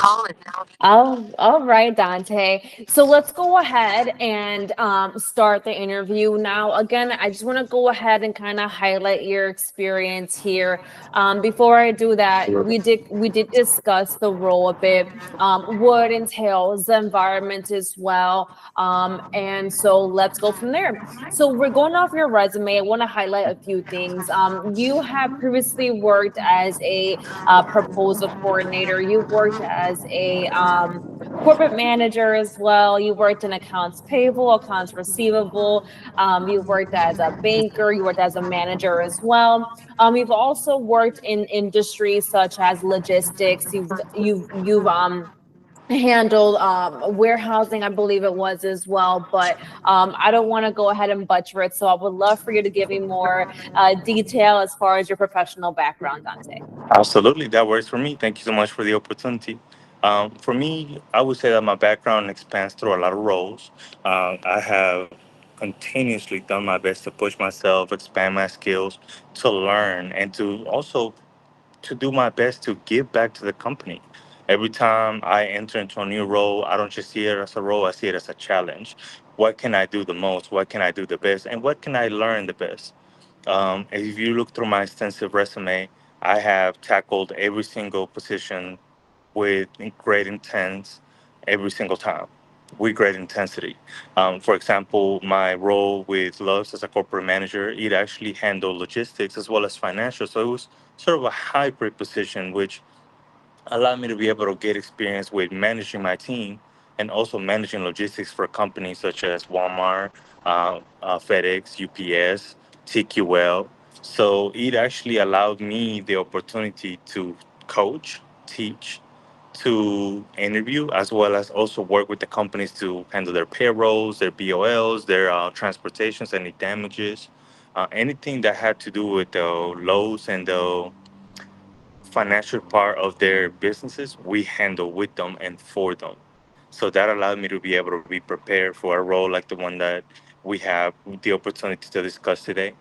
All right, Dante. So let's go ahead and start the interview now. Again, I just want to go ahead and kind of highlight your experience here. Before I do that, we did discuss the role a bit, what entails the environment as well, and so let's go from there. So we're going off your resume. I want to highlight a few things. You have previously worked as a proposal coordinator. You worked as a corporate manager as well. You worked in accounts payable, accounts receivable. You worked as a banker. You worked as a manager as well. You've also worked in industries such as logistics. You've handled warehousing, I believe it was as well. But I don't want to go ahead and butcher it, so I would love for you to give me more detail as far as your professional background, Dante. Absolutely, that works for me. Thank you so much for the opportunity. For me, I would say that my background expands through a lot of roles. I have continuously done my best to push myself, expand my skills, to learn, and to also to do my best to give back to the company. Every time I enter into a new role, I don't just see it as a role, I see it as a challenge. What can I do the most? What can I do the best? And what can I learn the best? If you look through my extensive resume, I have tackled every single position with great intent every single time, with great intensity. For example, my role with Loves as a corporate manager, it actually handled logistics as well as financial. So it was sort of a hybrid position, which allowed me to be able to get experience with managing my team and also managing logistics for companies such as Walmart, FedEx, UPS, TQL. So it actually allowed me the opportunity to coach, teach, to interview, as well as also work with the companies to handle their payrolls, their BOLs, their transportations, any damages, anything that had to do with the loads and the financial part of their businesses, we handle with them and for them. So that allowed me to be able to be prepared for a role like the one that we have the opportunity to discuss today.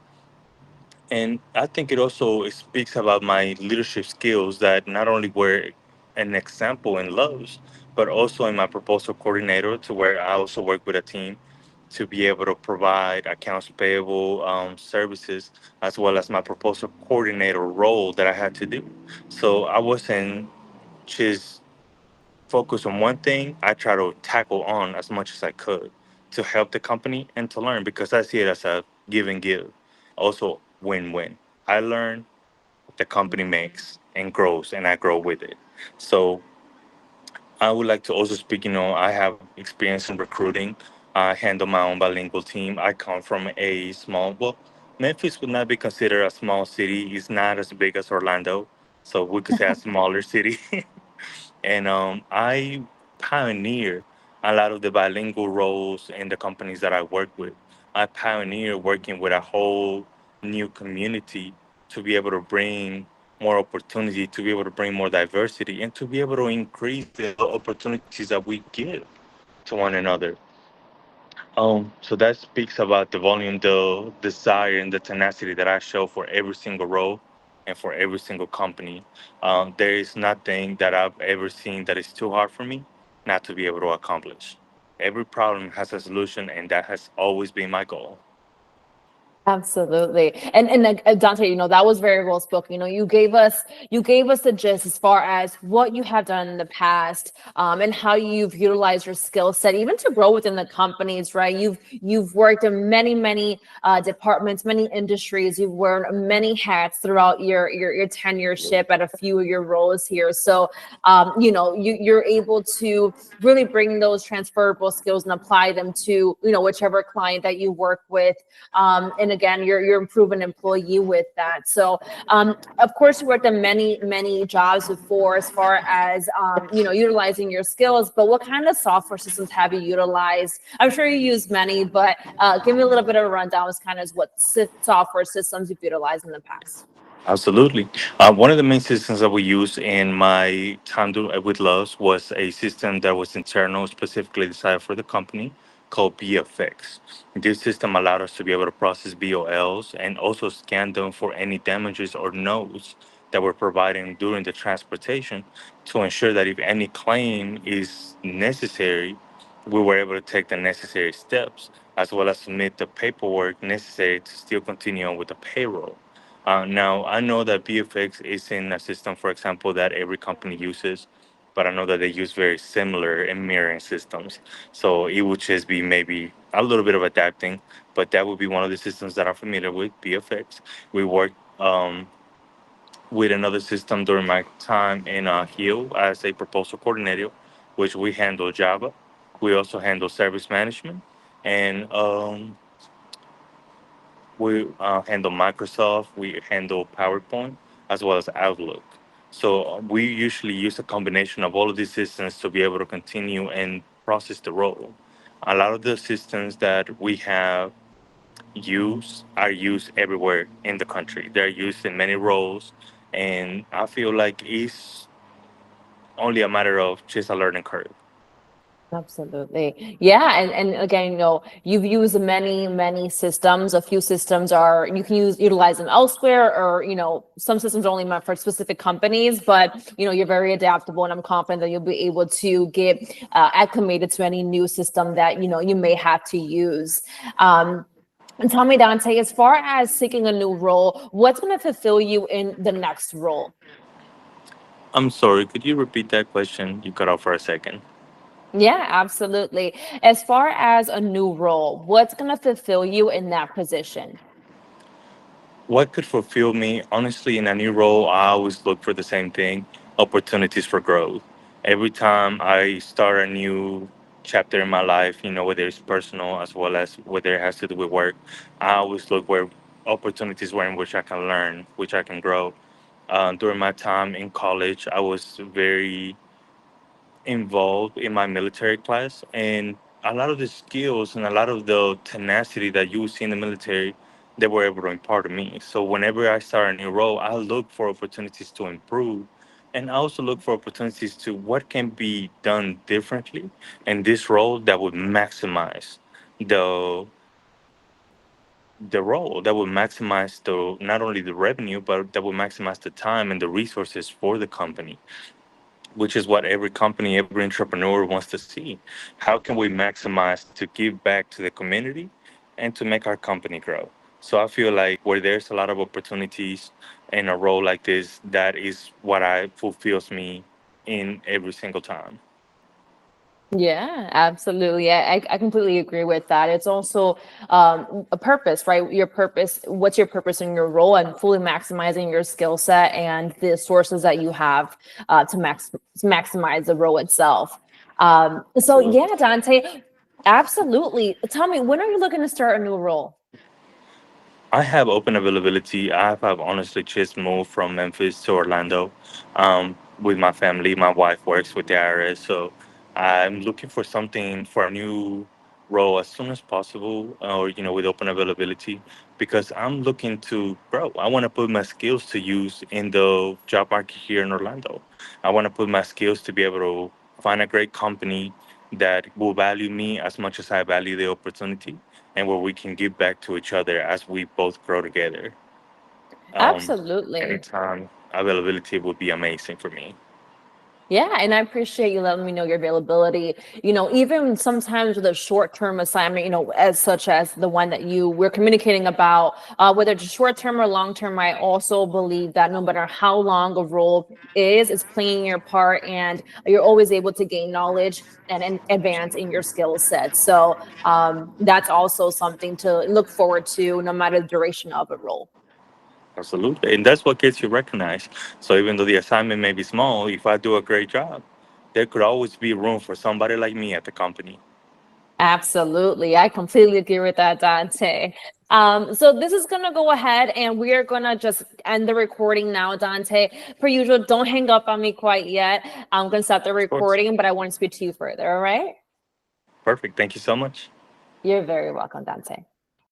And I think it also speaks about my leadership skills that not only were an example in Lowe's, but also in my proposal coordinator, to where I also work with a team to be able to provide accounts payable services, as well as my proposal coordinator role that I had to do. So I wasn't just focused on one thing. I try to tackle on as much as I could to help the company and to learn, because I see it as a give and give. Also, win-win. I learn, the company makes and grows, and I grow with it. So I would like to also speak, I have experience in recruiting. I handle my own bilingual team. I come from a small, well, Memphis would not be considered a small city. It's not as big as Orlando. So we could say a smaller city. And I pioneer a lot of the bilingual roles in the companies that I work with. I pioneer working with a whole new community to be able to bring more opportunity, to be able to bring more diversity, and to be able to increase the opportunities that we give to one another. So that speaks about the volume, the desire, and the tenacity that I show for every single role and for every single company. There is nothing that I've ever seen that is too hard for me not to be able to accomplish. Every problem has a solution, and that has always been my goal. Absolutely. And Dante, that was very well spoken. You gave us the gist as far as what you have done in the past, and how you've utilized your skill set even to grow within the companies, right? You've worked in many departments, many industries. You've worn many hats throughout your tenureship at a few of your roles here. So you're able to really bring those transferable skills and apply them to whichever client that you work with, and again, you're a proven employee with that. So of course you worked in many jobs before as far as utilizing your skills, but what kind of software systems have you utilized? I'm sure you use many, but give me a little bit of a rundown as kind of what software systems you've utilized in the past. Absolutely. One of the main systems that we used in my time with Lowe's was a system that was internal, specifically designed for the company, called BFX. This system allowed us to be able to process BOLs and also scan them for any damages or notes that we're providing during the transportation to ensure that if any claim is necessary, we were able to take the necessary steps as well as submit the paperwork necessary to still continue on with the payroll. Now, I know that VFX is in a system, for example, that every company uses, but I know that they use very similar and mirroring systems. So it would just be maybe a little bit of adapting, but that would be one of the systems that I'm familiar with, VFX. We work with another system during my time in Hill as a proposal coordinator, which we handle Java. We also handle service management, and we handle Microsoft. We handle PowerPoint as well as Outlook. So we usually use a combination of all of these systems to be able to continue and process the role. A lot of the systems that we have are used everywhere in the country. They're used in many roles, and I feel like it's only a matter of just a learning curve. Absolutely. Yeah. And again, you've used many systems. A few systems are, you can utilize them elsewhere, or, some systems are only meant for specific companies, but, you're very adaptable, and I'm confident that you'll be able to get acclimated to any new system that, you may have to use. And tell me, Dante, as far as seeking a new role, what's going to fulfill you in the next role? I'm sorry, could you repeat that question? You cut off for a second. Yeah, absolutely. As far as a new role, what's going to fulfill you in that position? What could fulfill me? Honestly, in a new role, I always look for the same thing: opportunities for growth. Every time I start a new chapter in my life, whether it's personal as well as whether it has to do with work, I always look where opportunities were in which I can learn, which I can grow. During my time in college, I was very involved in my military class, and a lot of the skills and a lot of the tenacity that you see in the military, they were able to impart to me. So whenever I start a new role, I look for opportunities to improve, and I also look for opportunities to what can be done differently in this role that would maximize the the role, that would maximize the not only the revenue, but that would maximize the time and the resources for the company, which is what every company, every entrepreneur wants to see. How can we maximize to give back to the community and to make our company grow? So I feel like where there's a lot of opportunities in a role like this, that is what I fulfills me in every single time. Yeah, absolutely. I completely agree with that. It's also a purpose, right? Your purpose, what's your purpose in your role, and fully maximizing your skill set and the sources that you have to maximize the role itself. So yeah, Dante, absolutely. Tell me, when are you looking to start a new role? I have open availability. Have honestly just moved from Memphis to Orlando with my family. My wife works with the IRS, so I'm looking for something for a new role as soon as possible, or with open availability, because I'm looking to grow. I want to put my skills to use in the job market here in Orlando. I want to put my skills to be able to find a great company that will value me as much as I value the opportunity, and where we can give back to each other as we both grow together. Um, Absolutely. Anytime availability would be amazing for me. Yeah, and I appreciate you letting me know your availability. Even sometimes with a short-term assignment, as such as the one that we're communicating about, whether it's short-term or long-term, I also believe that no matter how long a role is, it's playing your part, and you're always able to gain knowledge and advance in your skill set. So that's also something to look forward to, no matter the duration of a role. Absolutely. And that's what gets you recognized. So even though the assignment may be small, if I do a great job, there could always be room for somebody like me at the company. Absolutely. I completely agree with that, Dante. So this is gonna go ahead, and we are gonna just end the recording now, Dante. Per usual, don't hang up on me quite yet. I'm gonna stop the Of course. recording, but I want to speak to you further, all right? Perfect. Thank you so much. You're very welcome, Dante.